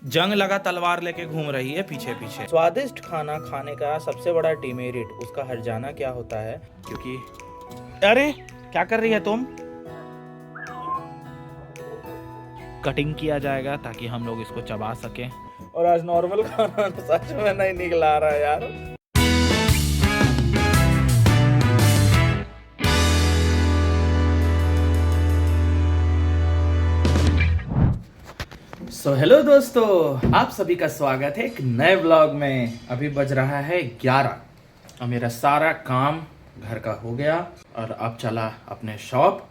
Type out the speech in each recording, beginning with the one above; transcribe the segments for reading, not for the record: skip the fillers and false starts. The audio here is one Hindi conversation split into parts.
जंग लगा तलवार लेके घूम रही है पीछे पीछे। स्वादिष्ट खाना खाने का सबसे बड़ा डिमेरिट उसका हट जाना क्या होता है, क्योंकि अरे क्या कर रही है तुम? कटिंग किया जाएगा ताकि हम लोग इसको चबा सकें। और आज नॉर्मल खाना तो सच में नहीं निकला रहा है यार। हेलो दोस्तों, आप सभी का स्वागत है एक नए व्लॉग में। अभी बज रहा है 11 और मेरा सारा काम घर का हो गया और अब चला अपने शॉप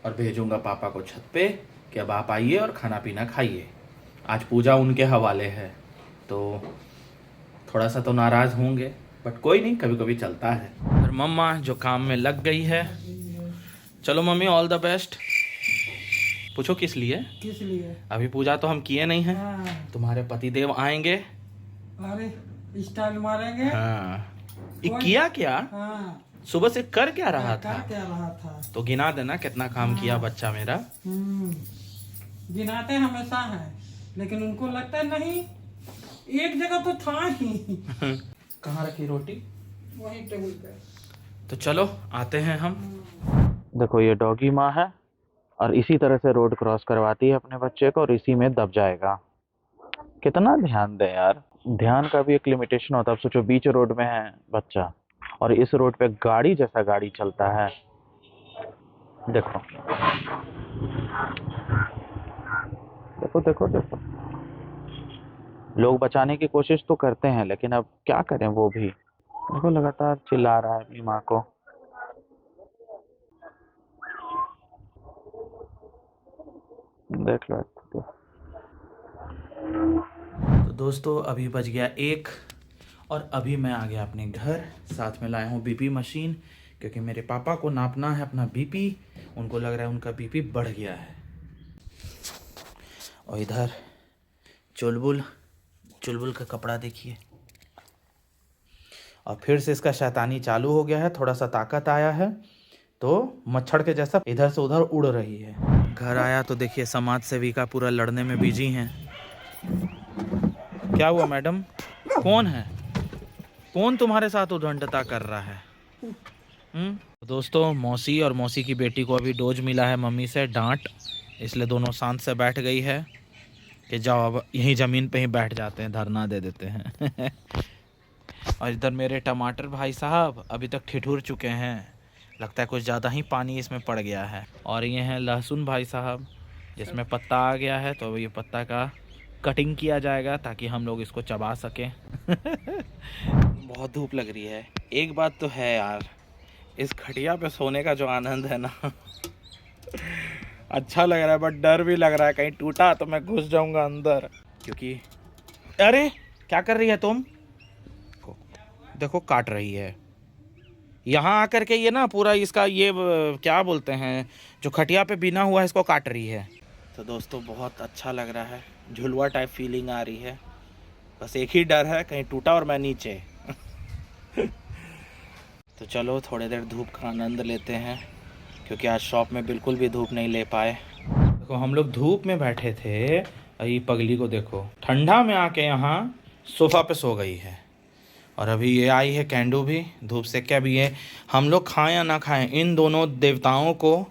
और भेजूंगा पापा को छत पे कि अब आप आइए और खाना पीना खाइए। आज पूजा उनके हवाले है तो थोड़ा सा तो नाराज़ होंगे, बट कोई नहीं, कभी कभी चलता है। और मम्मा जो काम में लग गई है। चलो मम्मी, ऑल द बेस्ट। पूछो किस लिए? किस लिए? अभी पूजा तो हम किए नहीं हैं। हाँ। तुम्हारे पतिदेव आएंगे। अरे स्टाइल मारेंगे। हाँ। ये किया क्या? हाँ। सुबह से कर क्या रहा था? कर क्या रहा था? तो गिना देना कितना काम किया बच्चा मेरा। गिनाते हमेशा हैं, लेकिन उनको लगता है नहीं, एक जगह तो था ही। कहाँ रखी रोटी? वही टेबल पे। तो चलो आते हैं हम। देखो ये डॉगी माँ है और इसी तरह से रोड क्रॉस करवाती है अपने बच्चे को और इसी में दब जाएगा। कितना ध्यान दे यार, ध्यान का भी एक लिमिटेशन होता है। अब सोचो बीच रोड में है बच्चा और इस रोड पे गाड़ी जैसा गाड़ी चलता है। देखो देखो देखो देखो, लोग बचाने की कोशिश तो करते हैं लेकिन अब क्या करें, वो भी देखो लगातार चिल्ला रहा है अपनी माँ को। देख लो। तो दोस्तों अभी बज गया 1 और अभी मैं आ गया अपने घर। साथ में लाया हूँ बीपी मशीन, क्योंकि मेरे पापा को नापना है अपना बीपी। उनको लग रहा है उनका बीपी बढ़ गया है। और इधर चुलबुल का कपड़ा देखिए, और फिर से इसका शैतानी चालू हो गया है। थोड़ा सा ताकत आया है तो मच्छर के जैसा इधर से उधर उड़ रही है। घर आया तो देखिए समाज सेविका पूरा लड़ने में बिजी हैं। क्या हुआ मैडम? कौन है? कौन तुम्हारे साथ उद्दंडता कर रहा है? दोस्तों मौसी और मौसी की बेटी को अभी डोज मिला है मम्मी से, डांट, इसलिए दोनों शांत से बैठ गई है कि जाओ अब यहीं ज़मीन पे ही बैठ जाते हैं, धरना दे देते हैं। और इधर मेरे टमाटर भाई साहब अभी तक ठिठुर चुके हैं, लगता है कुछ ज़्यादा ही पानी इसमें पड़ गया है। और ये हैं लहसुन भाई साहब, जिसमें पत्ता आ गया है तो ये पत्ता का कटिंग किया जाएगा ताकि हम लोग इसको चबा सकें। बहुत धूप लग रही है। एक बात तो है यार, इस खटिया पे सोने का जो आनंद है ना, अच्छा लग रहा है, बट डर भी लग रहा है कहीं टूटा तो मैं घुस जाऊंगा अंदर। क्योंकि अरे क्या कर रही है तुम? देखो काट रही है यहाँ आकर के। ये ना पूरा इसका ये क्या बोलते हैं, जो खटिया पे बिना हुआ है इसको काट रही है। तो दोस्तों बहुत अच्छा लग रहा है, झुलवा टाइप फीलिंग आ रही है। बस एक ही डर है कहीं टूटा और मैं नीचे। तो चलो थोड़ी देर धूप का आनंद लेते हैं, क्योंकि आज शॉप में बिल्कुल भी धूप नहीं ले पाए। देखो हम लोग धूप में बैठे थे, ये पगली को देखो ठंडा में आके यहाँ सोफ़ा पे सो गई है। और अभी ये आई है कैंडू भी धूप से। क्या भी है, हम लोग खाएं या ना खाएं, इन दोनों देवताओं को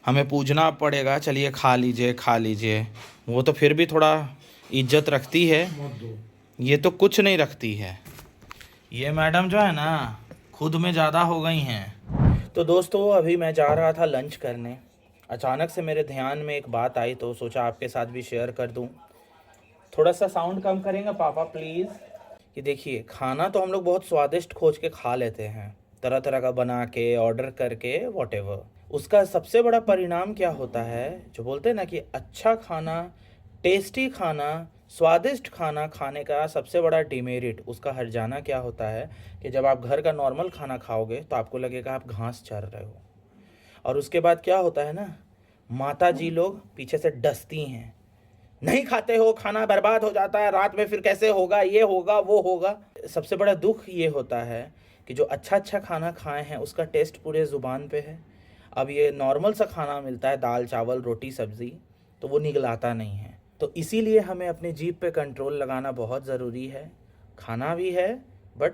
हमें पूजना पड़ेगा। चलिए खा लीजिए खा लीजिए। वो तो फिर भी थोड़ा इज्जत रखती है, ये तो कुछ नहीं रखती है। ये मैडम जो है ना खुद में ज़्यादा हो गई हैं। तो दोस्तों अभी मैं जा रहा था लंच करने, अचानक से मेरे ध्यान में एक बात आई तो सोचा आपके साथ भी शेयर कर दूं। थोड़ा सा साउंड कम करेंगे पापा प्लीज़? कि देखिए खाना तो हम लोग बहुत स्वादिष्ट खोज के खा लेते हैं, तरह तरह का बना के, ऑर्डर करके, वॉटेवर। उसका सबसे बड़ा परिणाम क्या होता है, जो बोलते हैं ना कि अच्छा खाना, टेस्टी खाना, स्वादिष्ट खाना खाने का सबसे बड़ा डिमेरिट उसका हट जाना क्या होता है कि जब आप घर का नॉर्मल खाना खाओगे तो आपको लगेगा आप घास चर रहे हो। और उसके बाद क्या होता है ना, माता जी लोग पीछे से डसती हैं, नहीं खाते हो, खाना बर्बाद हो जाता है, रात में फिर कैसे होगा, ये होगा वो होगा। सबसे बड़ा दुख ये होता है कि जो अच्छा खाना खाए हैं उसका टेस्ट पूरे ज़ुबान पे है। अब ये नॉर्मल सा खाना मिलता है, दाल चावल रोटी सब्ज़ी, तो वो निगलाता नहीं है। तो इसीलिए हमें अपनी जीभ पे कंट्रोल लगाना बहुत ज़रूरी है। खाना भी है बट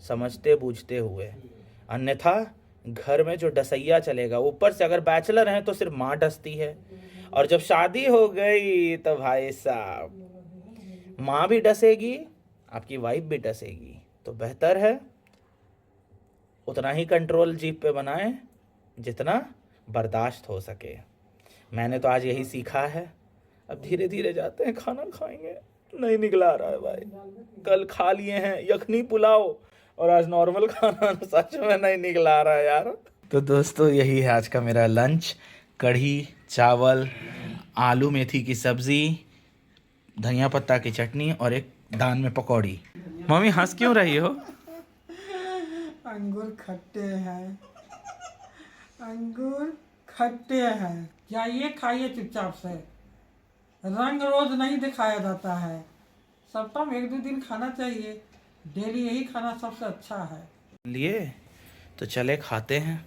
समझते बूझते हुए, अन्यथा घर में जो डसैया चलेगा। ऊपर से अगर बैचलर हैं तो सिर्फ माँ डसती है, और जब शादी हो गई तो भाई साहब माँ भी डसेगी, आपकी वाइफ भी डसेगी। तो बेहतर है उतना ही कंट्रोल जीभ पे बनाएं जितना बर्दाश्त हो सके। मैंने तो आज यही सीखा है। अब धीरे धीरे जाते हैं, खाना खाएंगे। नहीं निकला रहा है भाई, कल खा लिए हैं यखनी पुलाव और आज नॉर्मल खाना, सच में नहीं निकला रहा है यार। तो दोस्तों यही है आज का मेरा लंच। कढ़ी चावल, आलू मेथी की सब्जी, धनिया पत्ता की चटनी और एक दान में पकौड़ी। मम्मी हंस क्यों रही हो? अंगूर खट्टे हैं, अंगूर खट्टे हैं। जाइए खाइए चुपचाप से। रंग रोज नहीं दिखाया जाता है, सप्ताह में 1-2 दिन खाना चाहिए। डेली यही खाना सबसे अच्छा है। लिए तो चले खाते हैं।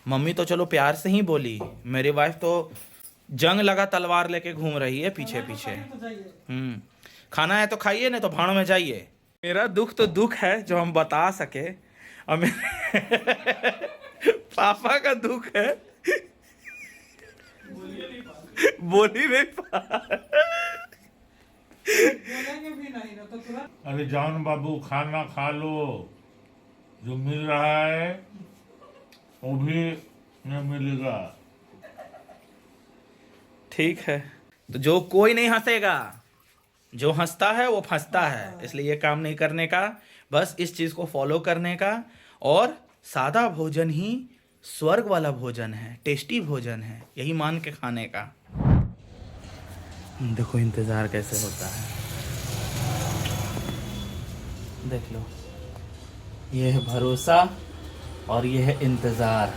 मम्मी तो चलो प्यार से ही बोली, मेरी वाइफ तो जंग लगा तलवार लेके घूम रही है पीछे पीछे। तो जाइए। खाना है तो खाइए, नहीं तो भाड़ में जाइए। मेरा दुख तो दुख है जो हम बता सके, और मेरे पापा का दुख है बोली नहीं बोलेंगे भी नहीं ना तो तुरंत। अरे जान बाबू खाना खा लो, जो मिल रहा है वो भी नहीं मिलेगा। ठीक है, तो जो कोई नहीं हंसेगा, जो हंसता है वो फंसता है। इसलिए ये काम नहीं करने का, बस इस चीज़ को फॉलो करने का। और सादा भोजन ही स्वर्ग वाला भोजन है, टेस्टी भोजन है, यही मान के खाने का। देखो इंतज़ार कैसे होता है, देख लो। ये है भरोसा और ये है इंतज़ार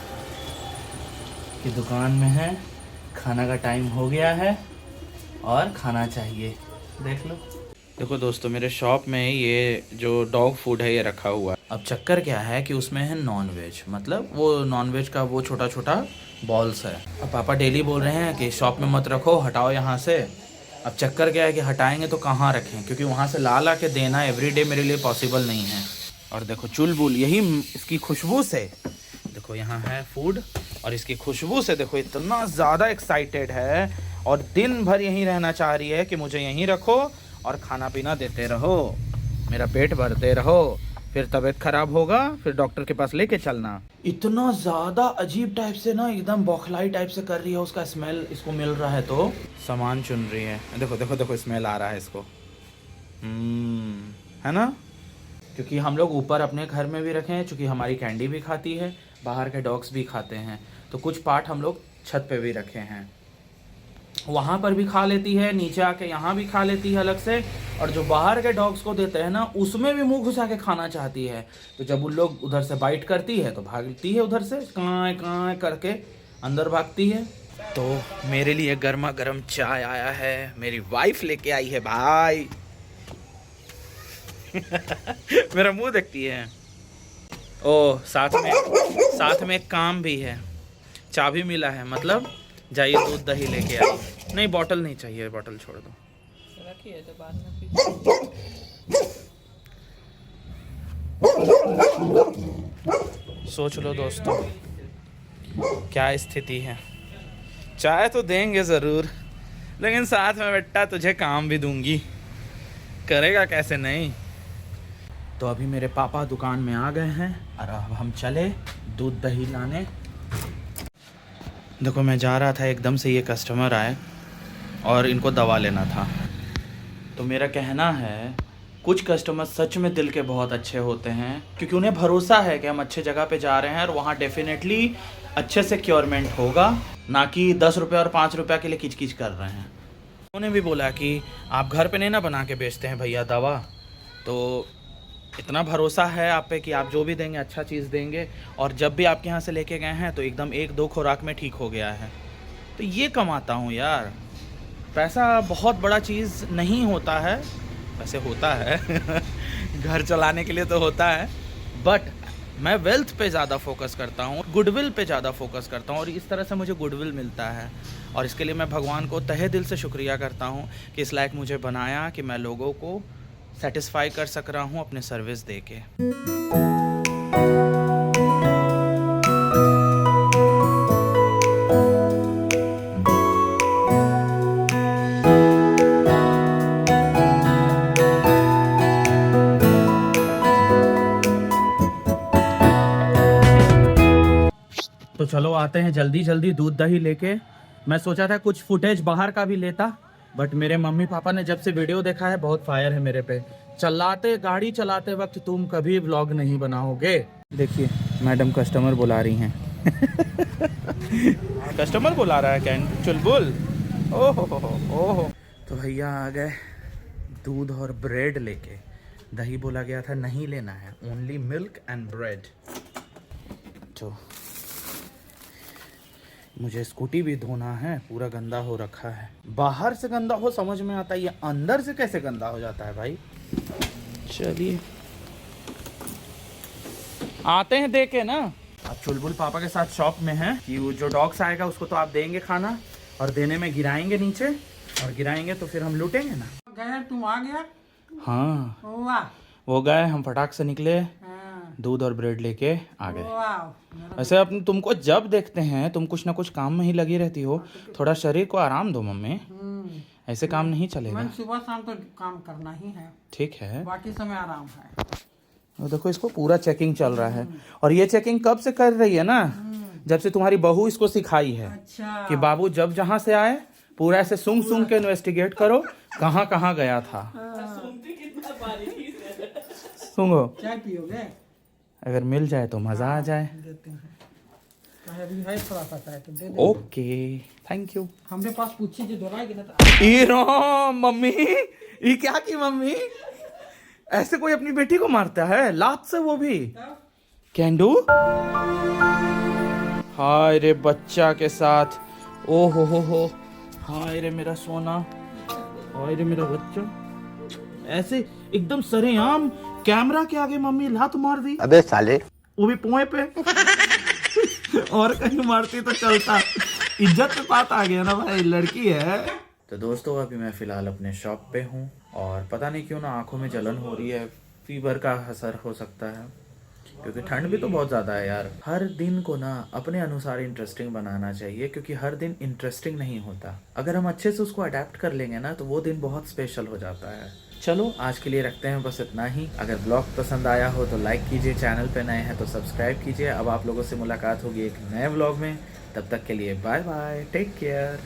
कि दुकान में है, खाना का टाइम हो गया है और खाना चाहिए। देख लो। देखो दोस्तों, मेरे शॉप में ये जो डॉग फूड है ये रखा हुआ है। अब चक्कर क्या है कि उसमें है नॉन वेज, मतलब वो नॉन वेज का वो छोटा छोटा बॉल्स है। अब पापा डेली बोल रहे हैं कि शॉप में मत रखो, हटाओ यहाँ से। अब चक्कर क्या है कि हटाएंगे तो कहाँ रखें, क्योंकि वहाँ से ला के देना एवरीडे मेरे लिए पॉसिबल नहीं है। और देखो चुलबुल, यही इसकी खुशबू से, देखो यहाँ है फूड और इसकी खुशबू से देखो इतना ज़्यादा एक्साइटेड है और दिन भर यहीं रहना चाह रही है कि मुझे यहीं रखो और खाना पीना देते रहो, मेरा पेट भरते रहो, फिर तबीयत खराब होगा फिर डॉक्टर के पास लेके चलना। इतना ज़्यादा अजीब टाइप से ना, एकदम बौखलाई टाइप से कर रही है। उसका स्मेल इसको मिल रहा है तो सामान चुन रही है। देखो देखो देखो स्मेल आ रहा है इसको, है ना। क्योंकि हम लोग ऊपर अपने घर में भी रखे हैं, चूँकि हमारी कैंडी भी खाती है, बाहर के डॉग्स भी खाते हैं, तो कुछ पार्ट हम लोग छत पे भी रखे हैं। वहाँ पर भी खा लेती है, नीचे आके यहाँ भी खा लेती है अलग से, और जो बाहर के डॉग्स को देते हैं ना उसमें भी मुंह घुसा के खाना चाहती है। तो जब उन लोग उधर से बाइट करती है तो भागती है, उधर से काँ काँ करके अंदर भागती है। तो मेरे लिए गर्मा गर्म चाय आया है, मेरी वाइफ लेके आई है भाई। मेरा मुंह देखती है। ओ साथ में एक काम भी है, चाबी मिला है, मतलब जाइए दूध दही लेके आई। नहीं बॉटल नहीं चाहिए, बॉटल छोड़ दो, रखिए तो बाद में। सोच लो दोस्तों क्या स्थिति है। चाय तो देंगे ज़रूर, लेकिन साथ में बेटा तुझे काम भी दूंगी, करेगा कैसे नहीं। तो अभी मेरे पापा दुकान में आ गए हैं और अब हम चले दूध दही लाने। देखो मैं जा रहा था, एकदम से ये कस्टमर आए और इनको दवा लेना था। तो मेरा कहना है कुछ कस्टमर सच में दिल के बहुत अच्छे होते हैं, क्योंकि उन्हें भरोसा है कि हम अच्छे जगह पे जा रहे हैं और वहाँ डेफिनेटली अच्छे से क्योरमेंट होगा, ना कि 10 रुपये और 5 रुपये के लिए किचकिच कर रहे हैं। उन्होंने भी बोला कि आप घर पे नहीं ना बना के बेचते हैं भैया दवा, तो इतना भरोसा है आप पे कि आप जो भी देंगे अच्छा चीज़ देंगे, और जब भी आपके यहाँ से लेके गए हैं तो एकदम 1-2 खुराक में ठीक हो गया है। तो ये कमाता हूँ यार, पैसा बहुत बड़ा चीज़ नहीं होता है, वैसे होता है घर चलाने के लिए तो होता है, बट मैं वेल्थ पे ज़्यादा फोकस करता हूँ, गुडविल पे ज़्यादा फोकस करता हूँ और इस तरह से मुझे गुडविल मिलता है। और इसके लिए मैं भगवान को तहे दिल से शुक्रिया करता हूँ कि इस लायक मुझे बनाया कि मैं लोगों को सेटिस्फाई कर सक रहा हूँ अपने सर्विस दे के। तो चलो आते हैं जल्दी जल्दी दूध दही लेके। मैं सोचा था कुछ फुटेज बाहर का भी लेता, बट मेरे मम्मी पापा ने जब से वीडियो देखा है बहुत फायर है मेरे पे। गाड़ी चलाते वक्त तुम कभी व्लॉग नहीं बनाओगे। देखिए मैडम कस्टमर बुला रही हैं। कस्टमर बुला रहा है कैन चुलबुल। ओहो। तो भैया आ गए दूध और ब्रेड लेके। दही बोला गया था नहीं लेना है, ओनली मिल्क एंड ब्रेड। तो मुझे स्कूटी भी धोना है, पूरा गंदा हो रखा है। बाहर से गंदा हो समझ में आता है, ये अंदर से कैसे गंदा हो जाता है भाई। चलिए आते हैं देखे ना। अब चुलबुल पापा के साथ शॉप में है कि वो जो डॉग्स आएगा उसको तो आप देंगे खाना, और देने में गिराएंगे नीचे, और गिराएंगे तो फिर हम लूटेंगे ना। गए तुम आ गया। हाँ वाह वो गए, हम फटाक से निकले, हाँ, दूध और ब्रेड लेके आ गए। वाह। वैसे अपन तुमको जब देखते हैं तुम कुछ ना कुछ काम में ही लगी रहती हो, थोड़ा शरीर को आराम दो मम्मी, ऐसे काम नहीं चलेगा। मैं सुबह शाम तो काम करना ही है, ठीक है। बाकी समय आराम है। और देखो इसको पूरा चेकिंग चल रहा है, और ये चेकिंग कब से कर रही है ना, जब से तुम्हारी बहू इसको सिखाई है अच्छा कि बाबू जब जहाँ से आए पूरा ऐसे सूंघ सूंघ के इन्वेस्टिगेट करो कहाँ कहाँ गया था। सूंघो, चाय पियोगे? अगर मिल जाए तो मजा आ जाए। देते हैं, चाहे अभी है थोड़ा सा चाय तो दे दे। Okay thank you. हमने पास पूछी जो दोहराएगी ना तो ई रो मम्मी, ये क्या की मम्मी, ऐसे कोई अपनी बेटी को मारता है लात से, वो भी कैन डू। हाय रे बच्चा के साथ, ओ हो, हाय रे मेरा सोना, हाय रे मेरा बच्चा, ऐसे एकदम सरेआम कैमरा के आगे मम्मी लात मार दी। अबे साले, वो भी पोए पे। और कहीं मारती तो चलता, इज्जत पे बात आ गया ना भाई, लड़की है। तो दोस्तों अभी मैं फिलहाल अपने शॉप पे हूँ, और पता नहीं क्यों ना आंखों में जलन हो रही है, फीवर का असर हो सकता है, क्योंकि ठंड भी तो बहुत ज़्यादा है यार। हर दिन को ना अपने अनुसार इंटरेस्टिंग बनाना चाहिए, क्योंकि हर दिन इंटरेस्टिंग नहीं होता। अगर हम अच्छे से उसको अडेप्ट कर लेंगे ना तो वो दिन बहुत स्पेशल हो जाता है। चलो आज के लिए रखते हैं बस इतना ही। अगर ब्लॉग पसंद आया हो तो लाइक कीजिए, चैनल पे नए हैं तो सब्सक्राइब कीजिए। अब आप लोगों से मुलाकात होगी एक नए ब्लॉग में, तब तक के लिए बाय बाय, टेक केयर।